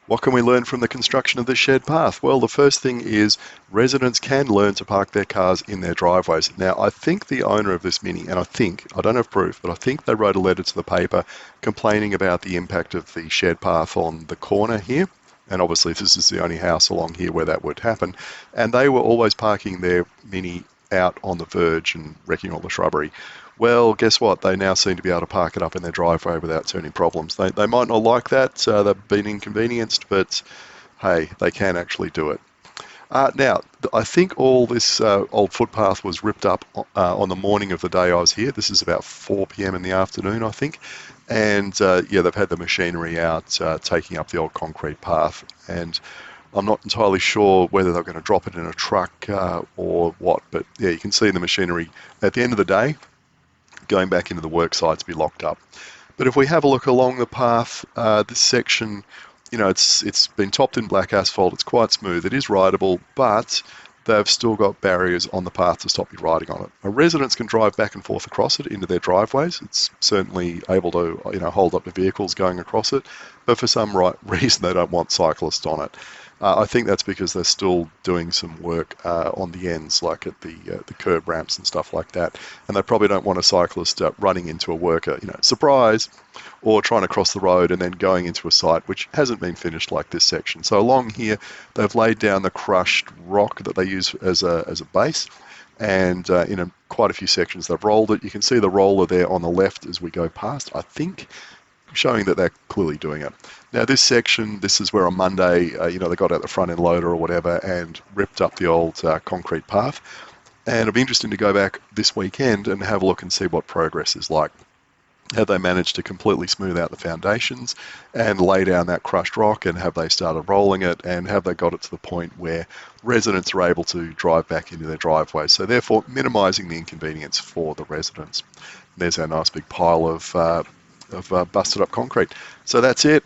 What can we learn from the construction of this shared path? Well, the first thing is residents can learn to park their cars in their driveways. Now, I think the owner of this Mini, and I don't have proof, but I think they wrote a letter to the paper complaining about the impact of the shared path on the corner here. And obviously, this is the only house along here where that would happen. And they were always parking their Mini out on the verge and wrecking all the shrubbery. Well, guess what? They now seem to be able to park it up in their driveway without turning problems. They might not like that. They've been inconvenienced, but hey, they can actually do it. Now, I think all this old footpath was ripped up on the morning of the day I was here. This is about 4 p.m. in the afternoon, I think. And yeah, they've had the machinery out taking up the old concrete path. And I'm not entirely sure whether they're going to drop it in a truck or what. But yeah, you can see the machinery at the end of the day going back into the work site to be locked up. But if we have a look along the path, this section, you know, it's been topped in black asphalt. It's quite smooth. It is rideable, but they've still got barriers on the path to stop you riding on it. Residents can drive back and forth across it into their driveways. It's certainly able to, you know, hold up the vehicles going across it, but for some reason they don't want cyclists on it. I think that's because they're still doing some work on the ends, like at the curb ramps and stuff like that. And they probably don't want a cyclist running into a worker, you know, surprise, or trying to cross the road and then going into a site which hasn't been finished like this section. So along here, they've laid down the crushed rock that they use as a base. And in quite a few sections, they've rolled it. You can see the roller there on the left as we go past, I think, showing that they're clearly doing it. Now this section, this is where on Monday, you know, they got out the front end loader or whatever and ripped up the old concrete path. And it'll be interesting to go back this weekend and have a look and see what progress is like. Have they managed to completely smooth out the foundations and lay down that crushed rock, and have they started rolling it, and have they got it to the point where residents are able to drive back into their driveways, so therefore minimising the inconvenience for the residents. There's our nice big pile of busted up concrete. So that's it.